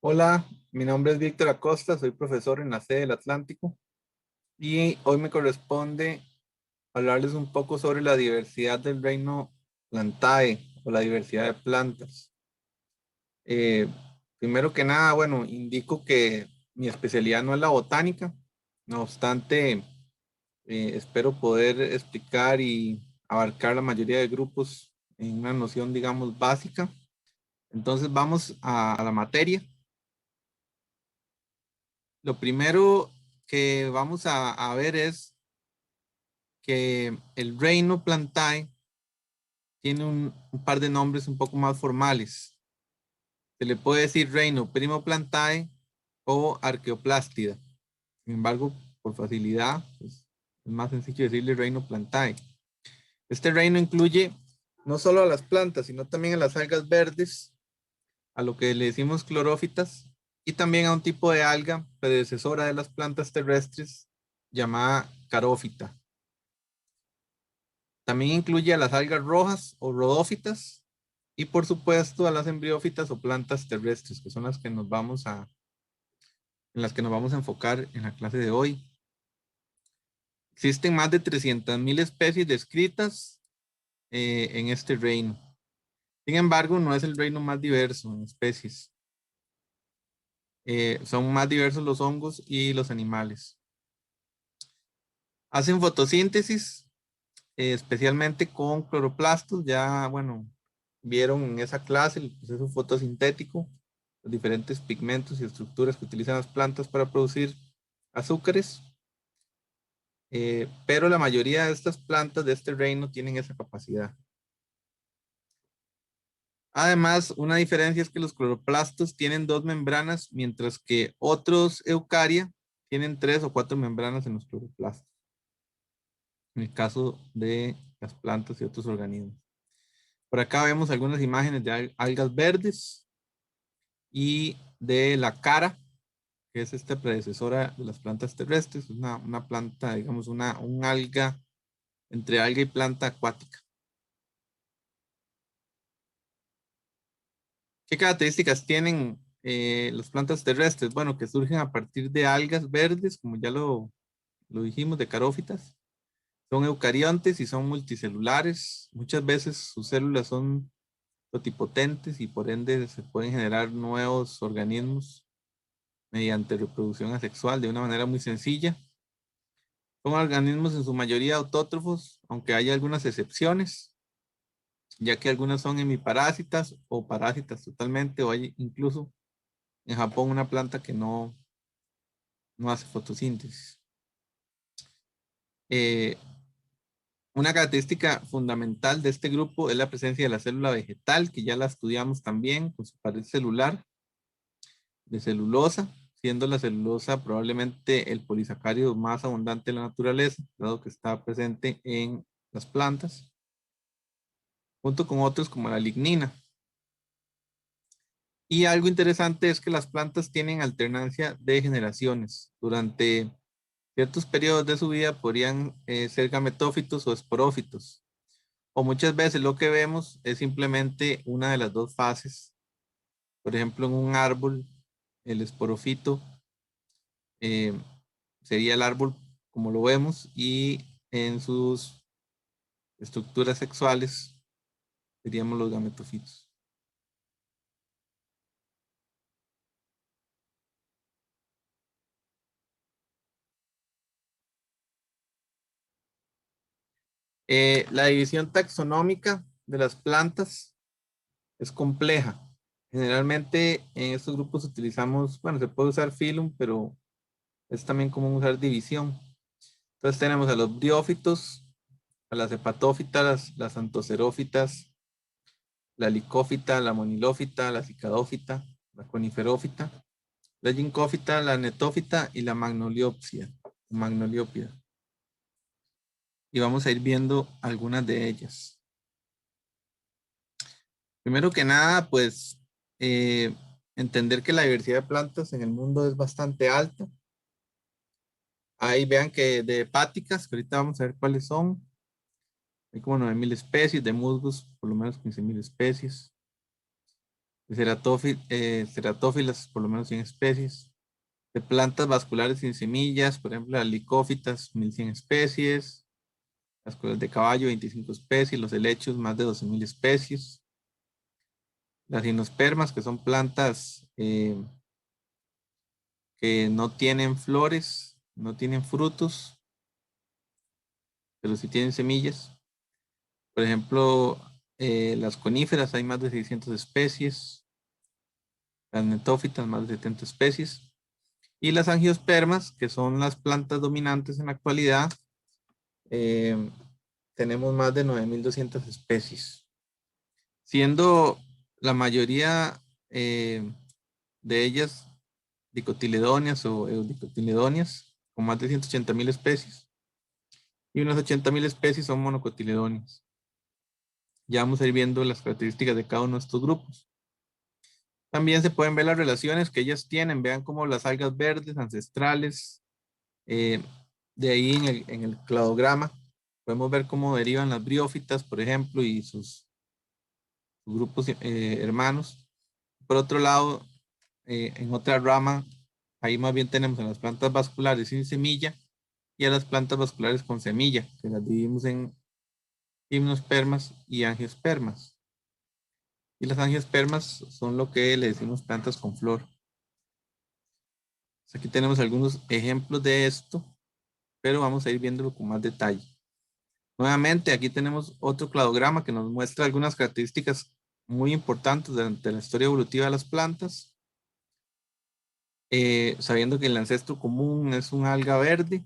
Hola, mi nombre es Víctor Acosta, soy profesor en la sede del Atlántico y hoy me corresponde hablarles un poco sobre la diversidad del reino Plantae o la diversidad de plantas. Eh, Primero que nada, bueno, indico que mi especialidad no es la botánica, no obstante, espero poder explicar y abarcar la mayoría de grupos en una noción, digamos, básica. Entonces vamos a la materia. Lo primero que vamos a ver es que el reino Plantae tiene un par de nombres un poco más formales. Se le puede decir reino Primo Plantae o Arqueoplástida. Sin embargo, por facilidad, pues, es más sencillo decirle reino Plantae. Este reino incluye no solo a las plantas, sino también a las algas verdes, a lo que le decimos clorófitas, y también a un tipo de alga predecesora de las plantas terrestres llamada carófita. También incluye a las algas rojas o rodófitas y por supuesto a las embriófitas o plantas terrestres, que son las que en las que nos vamos a enfocar en la clase de hoy. Existen más de 300.000 especies descritas en este reino. Sin embargo, no es el reino más diverso en especies. Son más diversos los hongos y los animales. Hacen fotosíntesis, especialmente con cloroplastos. Ya, bueno, vieron en esa clase el proceso fotosintético, los diferentes pigmentos y estructuras que utilizan las plantas para producir azúcares. Pero la mayoría de estas plantas de este reino tienen esa capacidad. Además, una diferencia es que los cloroplastos tienen dos membranas, mientras que otros eucaria tienen tres o cuatro membranas en los cloroplastos, en el caso de las plantas y otros organismos. Por acá vemos algunas imágenes de algas verdes y de la cara, que es esta predecesora de las plantas terrestres, una planta, digamos, un alga entre alga y planta acuática. ¿Qué características tienen las plantas terrestres? Bueno, que surgen a partir de algas verdes, como ya lo dijimos, de carófitas. Son eucariontes y son multicelulares. Muchas veces sus células son totipotentes y por ende se pueden generar nuevos organismos mediante reproducción asexual de una manera muy sencilla. Son organismos en su mayoría autótrofos, aunque hay algunas excepciones, ya que algunas son hemiparásitas o parásitas totalmente, o hay incluso en Japón una planta que no hace fotosíntesis. Eh, una característica fundamental de este grupo es la presencia de la célula vegetal, que ya la estudiamos también con su pared celular de celulosa, siendo la celulosa probablemente el polisacárido más abundante de la naturaleza, dado que está presente en las plantas, junto con otros como la lignina. Y algo interesante es que las plantas tienen alternancia de generaciones. Durante ciertos periodos de su vida podrían ser gametófitos o esporófitos. O muchas veces lo que vemos es simplemente una de las dos fases. Por ejemplo, en un árbol, el esporofito eh, sería el árbol como lo vemos y en sus estructuras sexuales seríamos los gametofitos. La división taxonómica de las plantas es compleja. Generalmente en estos grupos utilizamos, bueno, se puede usar filum, pero es también común usar división. Entonces tenemos a los briófitos, a las hepatófitas, las antocerófitas, la licófita, la monilófita, la cicadófita, la coniferófita, la ginkófita, la netófita y la magnoliópida. Y vamos a ir viendo algunas de ellas. Primero que nada, pues eh, entender que la diversidad de plantas en el mundo es bastante alta. Ahí vean que de hepáticas, que ahorita vamos a ver cuáles son, hay como 9.000 especies, de musgos por lo menos 15.000 especies. ceratófilas, por lo menos 100 especies. De plantas vasculares sin semillas, por ejemplo, las licófitas, 1100 especies. Las colas de caballo, 25 especies. Los helechos, más de 12.000 especies. Las gimnospermas, que son plantas que no tienen flores, no tienen frutos, pero sí tienen semillas. Por ejemplo, las coníferas, hay más de 600 especies. Las netófitas, más de 70 especies. Y las angiospermas, que son las plantas dominantes en la actualidad, eh, tenemos más de 9.200 especies, siendo la mayoría de ellas dicotiledóneas o eudicotiledóneas, con más de 180.000 especies, y unas 80.000 especies son monocotiledóneas. Ya vamos a ir viendo las características de cada uno de estos grupos. También se pueden ver las relaciones que ellas tienen. Vean cómo las algas verdes ancestrales, de ahí en el cladograma, podemos ver cómo derivan las briófitas, por ejemplo, y sus grupos hermanos. Por otro lado, en otra rama, ahí más bien tenemos a las plantas vasculares sin semilla y a las plantas vasculares con semilla, que las dividimos en gimnospermas y angiospermas. Y las angiospermas son lo que le decimos plantas con flor. Aquí tenemos algunos ejemplos de esto, pero vamos a ir viéndolo con más detalle. Nuevamente, aquí tenemos otro cladograma que nos muestra algunas características muy importantes de la historia evolutiva de las plantas, sabiendo que el ancestro común es un alga verde,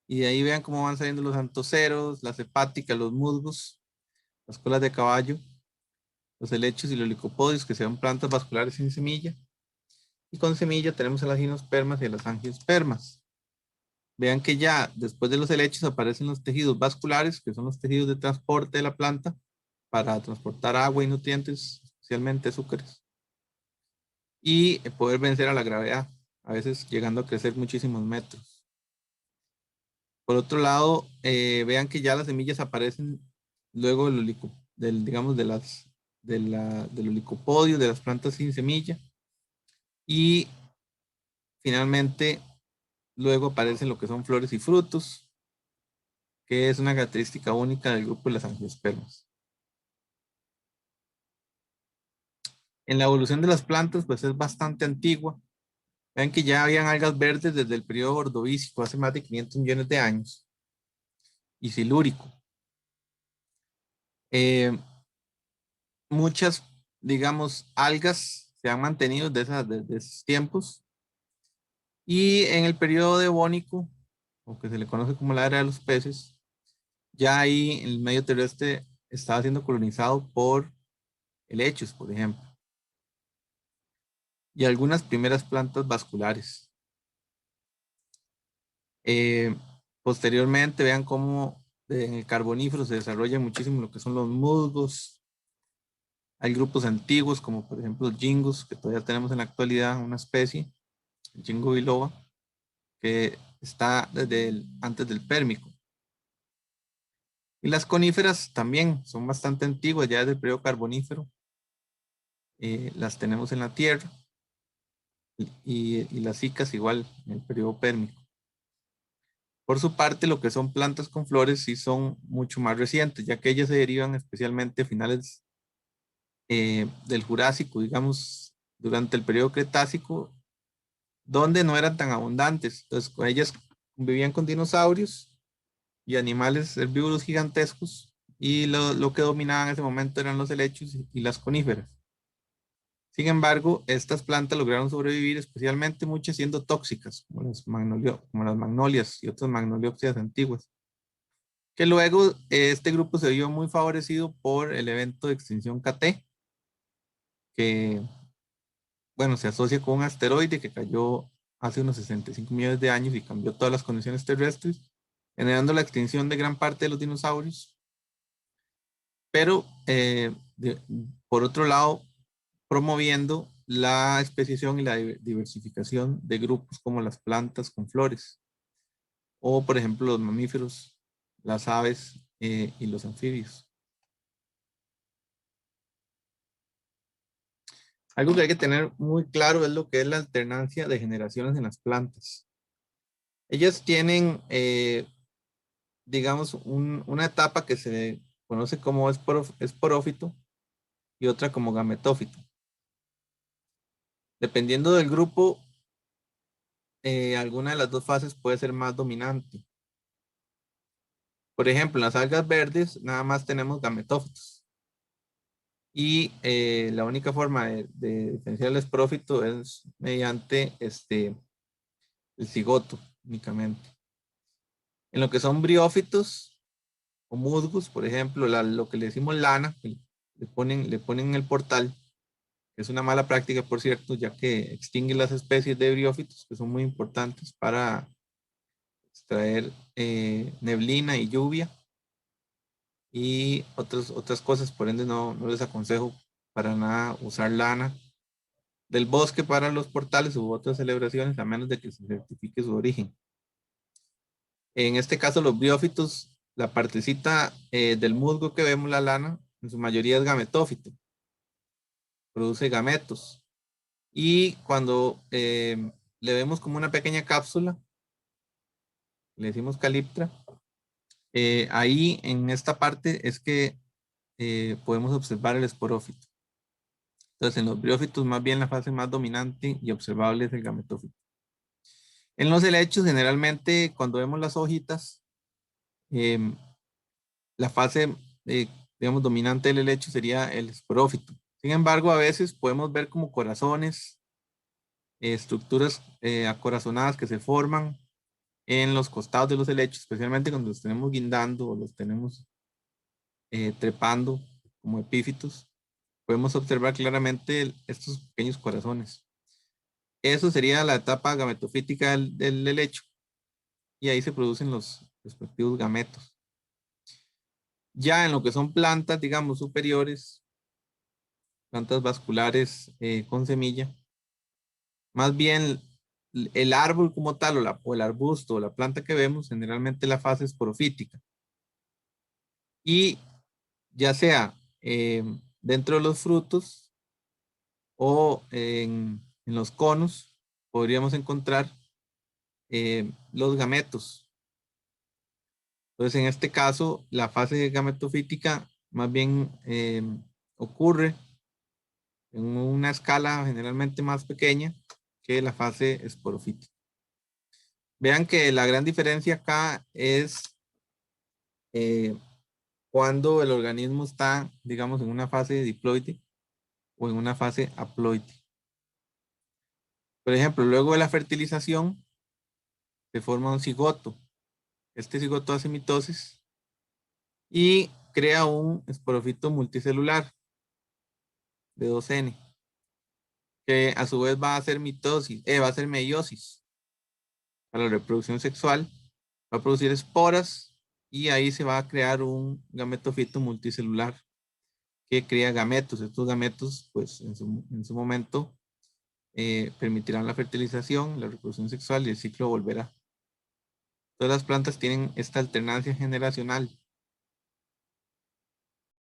y de ahí vean cómo van saliendo los antoceros, las hepáticas, los musgos, las colas de caballo, los helechos y los licopodios, que sean plantas vasculares sin semilla, y con semilla tenemos a las gimnospermas y a las angiospermas. Vean que ya después de los helechos aparecen los tejidos vasculares, que son los tejidos de transporte de la planta para transportar agua y nutrientes, especialmente azúcares, y poder vencer a la gravedad, a veces llegando a crecer muchísimos metros. Por otro lado, vean que ya las semillas aparecen luego digamos, de los licopodios, de las plantas sin semilla, y finalmente luego aparecen lo que son flores y frutos, que es una característica única del grupo de las angiospermas. En la evolución de las plantas, pues es bastante antigua. Vean que ya habían algas verdes desde el periodo ordovícico, hace más de 500 millones de años, y silúrico. Eh, Muchas, digamos, algas se han mantenido desde esos tiempos, y en el periodo devónico, o que se le conoce como la era de los peces, ya ahí el medio terrestre estaba siendo colonizado por helechos, por ejemplo, y algunas primeras plantas vasculares. Eh, Posteriormente, vean cómo en el carbonífero se desarrolla muchísimo lo que son los musgos. Hay grupos antiguos, como por ejemplo los jingos, que todavía tenemos en la actualidad, una especie, el jingo biloba, que está antes del Pérmico. Y las coníferas también son bastante antiguas, ya desde el periodo carbonífero. Las tenemos en la Tierra, y las cicas igual en el periodo Pérmico. Por su parte, lo que son plantas con flores sí son mucho más recientes, ya que ellas se derivan especialmente a finales del Jurásico, digamos, durante el periodo Cretácico, donde no eran tan abundantes. Entonces, ellas vivían con dinosaurios y animales herbívoros gigantescos, y lo que dominaban en ese momento eran los helechos y las coníferas. Sin embargo, estas plantas lograron sobrevivir, especialmente muchas siendo tóxicas, como las magnolias y otras magnoliopsias antiguas, que luego este grupo se vio muy favorecido por el evento de extinción KT, que, bueno, se asocia con un asteroide que cayó hace unos 65 millones de años y cambió todas las condiciones terrestres, generando la extinción de gran parte de los dinosaurios, pero por otro lado, promoviendo la especiación y la diversificación de grupos como las plantas con flores, o por ejemplo los mamíferos, las aves y los anfibios. Algo que hay que tener muy claro es lo que es la alternancia de generaciones en las plantas. Ellas tienen, digamos, una etapa que se conoce como esporófito y otra como gametófito. Dependiendo del grupo, alguna de las dos fases puede ser más dominante. Por ejemplo, en las algas verdes nada más tenemos gametófitos. Y la única forma de diferenciar el esporófito es mediante el cigoto únicamente. En lo que son briófitos o musgos, por ejemplo, lo que le decimos lana, que le ponen en el portal, que es una mala práctica, por cierto, ya que extingue las especies de briófitos, que son muy importantes para extraer neblina y lluvia y otras cosas. Por ende, no les aconsejo para nada usar lana del bosque para los portales u otras celebraciones, a menos de que se certifique su origen. En este caso, los briófitos, la partecita del musgo que vemos, la lana, en su mayoría es gametófito, produce gametos. Y cuando le vemos como una pequeña cápsula, le decimos caliptra, ahí en esta parte es que podemos observar el esporófito. Entonces, en los briófitos, más bien la fase más dominante y observable es el gametófito. En los helechos, generalmente, cuando vemos las hojitas, em, la fase, digamos, dominante del helecho sería el esporófito. Sin embargo, a veces podemos ver como corazones, estructuras acorazonadas que se forman en los costados de los helechos, especialmente cuando los tenemos guindando o los tenemos trepando como epífitos. Podemos observar claramente estos pequeños corazones. Eso sería la etapa gametofítica del helecho y ahí se producen los respectivos gametos. Ya en lo que son plantas, digamos, superiores, plantas vasculares con semilla, más bien el árbol como tal o el arbusto o la planta que vemos, generalmente la fase es porofítica. Y ya sea dentro de los frutos o en los conos, podríamos encontrar los gametos. Entonces, en este caso, la fase gametofítica más bien ocurre en una escala generalmente más pequeña que la fase esporofítica. Vean que la gran diferencia acá es eh, cuando el organismo está, digamos, en una fase diploide o en una fase haploide. Por ejemplo, luego de la fertilización se forma un cigoto. Este cigoto hace mitosis y crea un esporofito multicelular de 2N, que a su vez va a hacer mitosis, va a hacer meiosis para la reproducción sexual, va a producir esporas y ahí se va a crear un gametofito multicelular que crea gametos. Estos gametos, pues en su momento, permitirán la fertilización, la reproducción sexual y el ciclo volverá. Todas las plantas tienen esta alternancia generacional.